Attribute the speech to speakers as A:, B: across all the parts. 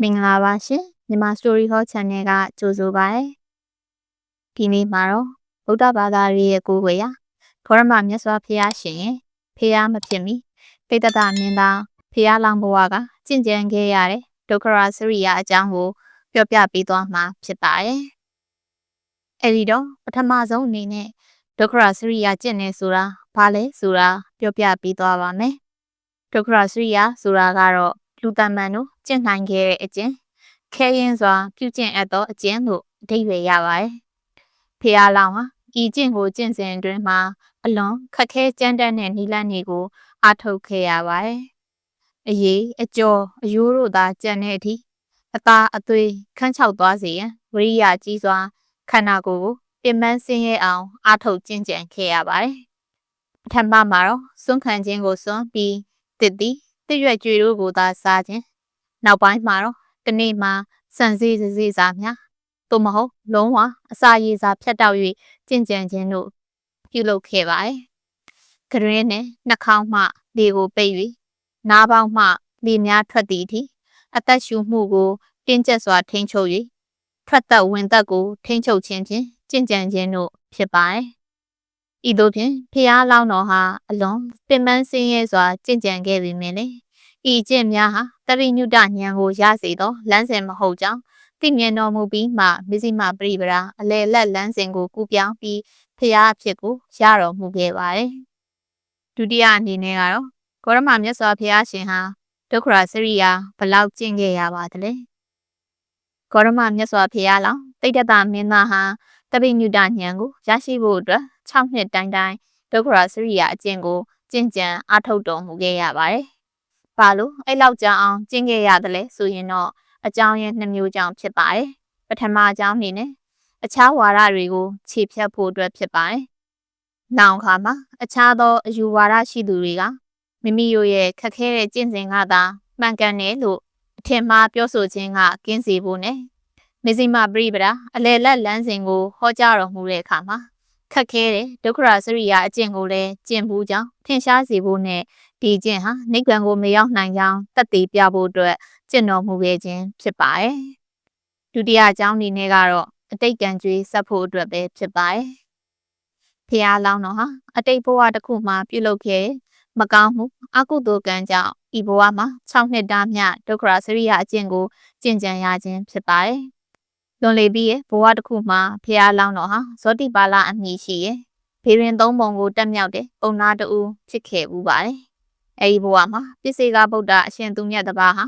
A: မင်္ဂလာပါရှင်မြန်မာ Story Hall Channel ကကြိုဆိုပါရစေဒီနေ့မှာတော့ဗုဒ္ဓဘာသာရဲ့ကိုယ်ွယ်ရာဂေါရမမြတ်စွာဘုရားရှင်ရဲ့ဖျားမဖြစ်မီပိဋကမင်းသားဖျားလောင်းဘဝကကျင့်ကြံခဲ့ရတဲ့ဒုက္ခရစရိယာအကြောင်းကိုပြောပြပေးသွားမှာဖြစ်ပါတယ်အဲဒီတော့ပထမဆုံးအနေနဲ့ဒုက္ခရစရိယာကျင့်နေဆိုတာဘာလဲဆိုတာပြောပြပေးသွားပါမယ်ဒုက္ခရစရိယာဆိုတာကတော့လူတမန်တို့ကျင့်နိုင်ခဲ့တဲ့အကျင့်ခဲရင်စွာပြုကျင့်အပ်သောအကျင့်လို့အဓိပ္ပာယ်ရပါတယ်။ဖျားလောင်းဟာဤကျင့်ကိုကျင့်စဉ်အတွင်းမှာအလွန်ခက်ခဲကြမ်းတမ်းတဲ့နည်းလမ်းတွေကိုအားထုတ်ခဲ့ရပါတယ်။အရေးအကျော်အယိုးတို့သာကြံတဲ့အထိအသာအသွေးခန်းချောက်သွားစေရန်ဝိရိယကြီးစွာခန္ဓာကိုယ်ကိုပြင်ပန်းဆင်းရဲအောင်အားထုတ်ကျင့်ကြံခဲ့ရပါတယ်။ပထမမှာတော့စွန့်ခံခြင်းကိုစွန့်ပြီးတစ်ရွက်ကြွေတို့ကိုသာစားခြင်းနောက်ပိုင်းမှာတော့တနေ့မှာစံစည်းစည်းစာများသို့မဟုတ်လုံးဝအစာရည်စာဖြတ်တောက်၍ကျင့်ကြံခြင်းတို့ပြုလုပ်ခဲ့ပါတယ်။ကရွင်းနဲ့နှာခေါင်းမှလေကိုပိတ်၍နားပေါင်းမှလေများထွက်သည့်အထိအသက်ရှူမှုကိုတင်းကျပ်စွာထိန်းချုပ်၍ထွက်သက်ဝင်သက်ကိုထိန်းချုပ်ခြင်းဖြင့်ကျင့်ကြံခြင်းတို့ဖြစ်ပါတယ်။ဤသို့ဖြင့်ဖျားလောင်းတော်ဟာအလွန်ပင်ပန်းဆင်းရဲစွာကျင့်ကြံခဲ့ပေမည်လေဤကျင့်များဟာတပိညုတဉာဏ်ကိုရစေသောလမ်းစဉ်မဟုတ်ကြောင်းသိမြင်တော်မူပြီးမှမဇ္ဈိမပရိပရာအလေလက်လမ်းစဉ်ကိုကူးပြောင်းပြီးဖျားအဖြစ်ကိုရတော်မူခဲ့ပါတယ်။ဒုတိယအနေနဲ့ကတော့ဂေါရမမြတ်စွာဘုရားရှင်ဟာဒုက္ခရစရိယာဘလောက်ကျင့်ခဲ့ရပါသလဲ။ဂေါရမမြတ်စွာဘုရားလောင်းတိဋ္ဌတမင်းသားဟာတပိညုတဉာဏ်ကိုရရှိဖို့အတွက်6နှစ်တိုင်ဒုက္ခရစရိယာအကျင့်ကိုကျင့်ကြံအားထုတ်တော်မူခဲ့ရပါတယ်။ဘာလို့အဲ့လောက်ကြာအောင်ကျင့်ခဲ့ရတယ်လဲဆိုရင်တော့အကြောင်းရင်း2မျိုးကြောင့်ဖြစ်ပါတယ်။ပထမအကြောင်းအနေနဲ့အခြားဝါဒတွေကိုခြေဖြတ်ဖို့အတွက်ဖြစ်ပါတယ်။နောက်အခါမှာအခြားသောအယူဝါဒရှိသူတွေကမိမိတို့ရဲ့ခက်ခဲတဲ့ကျင့်စဉ်ကသာမှန်ကန်တယ်လို့အထင်မှားပြောဆိုခြင်းကကင်းစေဖို့နဲ့မဇ္ဈိမပရိပဒါအလယ်လက်လမ်းစဉ်ကိုဟောကြားတော်မူတဲ့အခါမှာခက်ခဲတဲ့ဒုက္ခရစရိယာအကျင့်ကိုလည်းကျင့်ဘူးကြောင်းထင်ရှားစေဖို့နဲ့ဒီကျင့်ဟာနိဗ္ဗာန်ကိုမရောက်နိုင်ကြောင်းသက်သေပြဖို့အတွက်ကျင့်တော်မူခဲ့ခြင်းဖြစ်ပါတယ်။ဒုတိယအကြောင်းအနေနဲ့ကတော့အတိတ်ကံကြွေးဆက်ဖို့အတွက်ပဲဖြစ်ပါတယ်။ဖျားလောင်းတော်ဟာအတိတ်ဘဝတစ်ခုမှာပြုလုပ်ခဲ့မကောင်းမှုအကုသိုလ်ကံကြောင့်ဤဘဝမှာ6နှစ်တာမြဒုက္ခရစရိယာအကျင့်ကိုကျင့်ကြံရခြင်းဖြစ်ပါတယ်။လွန်လေပြီးဘဝတစ်ခုမှာဖျားလောင်းတော်ဟာဇောတိပါဠအမည်ရှိရဲ့ဘေရင်3ပုံကိုတက်မြောက်တဲ့ပုံနာတူဖြစ်ခဲ့ဦးပါတယ်။အဲဒီဘဝမှာပြစ္ဆေကဗုဒ္ဓအရှင်သူမြတ်တပါးဟာ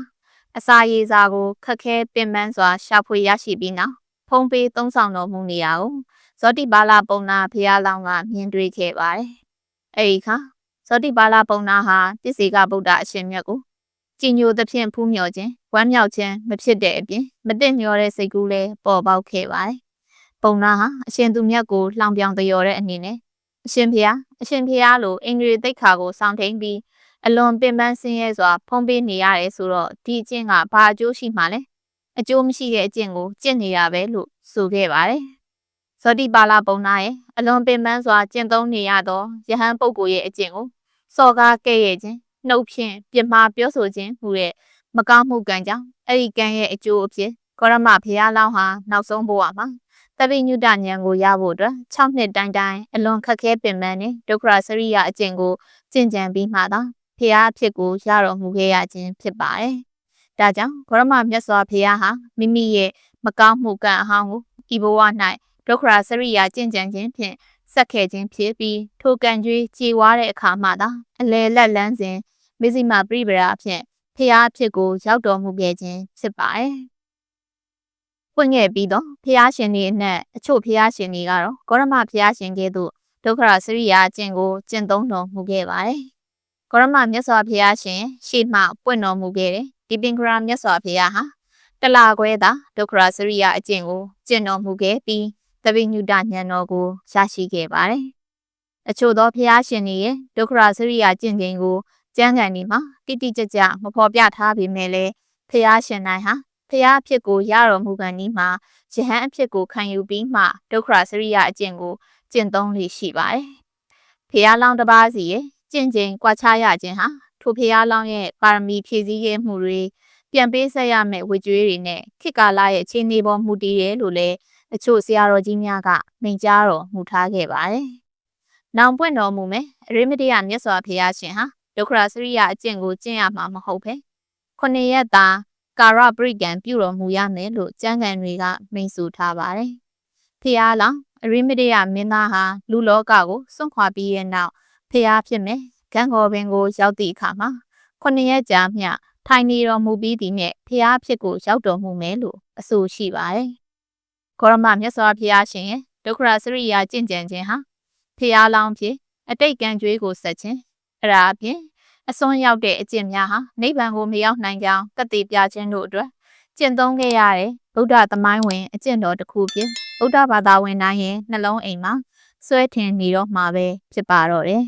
A: အစာရေစာကိုခက်ခဲပင်ပန်းစွာရှာဖွေရရှိပြီးနောက်ဖုံးပေးသုံးဆောင်တော်မူနေရာကိုဇောတိပါဠပုံနာဘုရားလောင်းကမြင်တွေ့ခဲ့ပါတယ်။အဲဒီအခါဇောတိပါဠပုံနာဟာပြစ္ဆေကဗုဒ္ဓအရှင်မြတ်ကိုကြည်ညိုသဖြင့်ဖူးမြော်ခြင်းဝမ်းမြောက်ခြင်းမဖြစ်တဲ့အပြင်မတင့်မျောတဲ့စိတ်ကူးလည်းပေါ်ပေါက်ခဲ့ပါတယ်။ပုံနာဟာအရှင်သူမြတ်ကိုလှောင်ပြောင်တယောတဲ့အနေနဲ့အရှင်ဖျားလိုအင်္ဂရိသိက္ခာကိုစောင့်ထိန်ပြီးအလွန်ပင်ပန်းဆင်းရဲစွာဖုံးပေးနေရတယ်ဆိုတော့ဒီအကျင့်ကဘာအကျိုးရှိမှလဲအကျိုးမရှိတဲ့အကျင့်ကိုကျင့်နေတာပဲလို့ဆိုခဲ့ပါတယ်။ဇောတိပါဠပုံနာရဲ့အလွန်ပင်ပန်းစွာကျင့်သုံးနေရသောယဟန်ပုဂ္ဂိုလ်ရဲ့အကျင့်ကိုစော်ကားကဲ့ရဲ့ခြင်းနှုတ်ဖြင့်ပြမှားပြောဆိုခြင်းဟူတဲ့မကောင်းမှုကံကြောင့်အဲ့ဒီကံရဲ့အကျိုးအဖြစ်ဂေါရမဘုရားလောင်းဟာနောက်ဆုံးဘဝမှာတပိညုတဉာဏ်ကိုရဖို့အတွက်6နှစ်တိုင်အလွန်ခက်ခဲပင်ပန်းတဲ့ဒုက္ခရစရိယာအကျင့်ကိုကျင့်ကြံပြီးမှသာဖျားအဖြစ်ကိုရတော်မူခဲ့ရခြင်းဖြစ်ပါတယ်။ဒါကြောင့်ဂေါရမမြတ်စွာဘုရားဟာမိမိရဲ့မကောင်းမှုကံအဟောင်းကိုဤဘဝ၌ဒုက္ခရစရိယာကျင့်ကြံခြင်းဖြင့်ဆက်ခဲ့ခြင်းဖြစ်ပြီးထိုကံကြွေးကြေဝါတဲ့အခါမှသာအလယ်လက်လန်းစဉ်မဇ္ဈိမပရိပရာအဖြစ်ဖျားအဖြစ်ကိုရောက်တော်မူခဲ့ခြင်းဖြစ်ပါတယ်။ပွင့်ခဲ့ပြီးတော့ဖျားရှင်တွေနဲ့အချို့ဖျားရှင်တွေကတော့ဂေါရမဖျားရှင်ကဲ့သို့ဒုက္ခရစရိယာအကျင့်ကိုကျင့်သုံးတော်မူခဲ့ပါတယ်။ဂေါရမမြတ်စွာဘုရားရှင်ရှေ့မှပွင့်တော်မူခဲ့တဲ့ဒီပင်ကရာမြတ်စွာဘုရားဟာတလခွဲသာဒုက္ခရစရိယာအကျင့်ကိုကျင့်တော်မူခဲ့ပြီးတပိညုတဉာဏ်တော်ကိုရရှိခဲ့ပါတယ်။အချို့သောဘုရားရှင်တွေရဲ့ဒုက္ခရစရိယာကျင့်ခြင်းကိုကျမ်းဂန်ဒီမှာတိတိကျကျမဖော်ပြထားပေမဲ့လည်းဘုရားရှင်တိုင်းဟာဘုရားအဖြစ်ကိုရတော်မူကန်ဒီမှာယဟန်အဖြစ်ကိုခံယူပြီးမှဒုက္ခရစရိယာအကျင့်ကိုကျင့်သုံးလေရှိပါတယ်။ဘုရားလောင်းတစ်ပါးစီရဲ့ကျင့်ကြံကွာခြားရခြင်းဟာထိုဘုရားလောင်းရဲ့ပါရမီဖြည့်ဆည်းခဲ့မှုတွေ ပြန်ပေးဆက်ရမယ့်ဝေကျွေးတွေနဲ့ခေတ်ကာလရဲ့အခြေအနေပေါ်မူတည်တယ်လို့လည်းအချို့ဆရာတော်ကြီးများကမိန့်ကြားတော်မူထားခဲ့ပါတယ်။နောင်ပွင့်တော်မူမယ်အရိမတိယမြတ်စွာဘုရားရှင်ဟာဒုက္ခစရိယအကျင့်ကိုကျင့်ရမှာမဟုတ်ပဲ9 ရက်သာကာရပရိကံပြုတော်မူရမယ်လို့ကျမ်းဂန်တွေကမိန့်ဆိုထားပါတယ်။ဖျားလောင်အရိမတိယမင်းသားဟာလူလောကကိုစွန့်ခွာပြီးရဲ့နောက်ဖျားဖြစ်မယ်။ဂံကော်ပင်ကိုရောက်သည့်အခါမှာ9 ရက်ကြာမျှထိုင်နေတော်မူပြီးသည်နဲ့ဖျားဖြစ်ကိုရောက်တော်မူမယ်လို့အဆိုရှိပါတယ်။ဂေါရမမြတ်စွာဘုရားရှင်ရဲ့ဒုက္ခစရိယကျင့်ကြံခြင်းဟာဖျားလောင်ဖြစ်အတိတ်ကံကြွေးကိုဆက်ခြင်းအဲ့ဒါအပြင်အစွန်းရောက်တဲ့အကျင့်များဟာနိဗ္ဗာန်ကိုမရောက်နိုင်ကြောင်းသက်သေပြခြင်းတို့အတွက်ကျင့်သုံးခဲ့ရတဲ့ဗုဒ္ဓသမိုင်းဝင်အကျင့်တော်တစ်ခုဖြစ်ဗုဒ္ဓဘာသာဝင်တိုင်းရဲ့နှလုံးအိမ်မှာဆွဲထင်နေတော့မှာပဲဖြစ်ပါတော့တယ်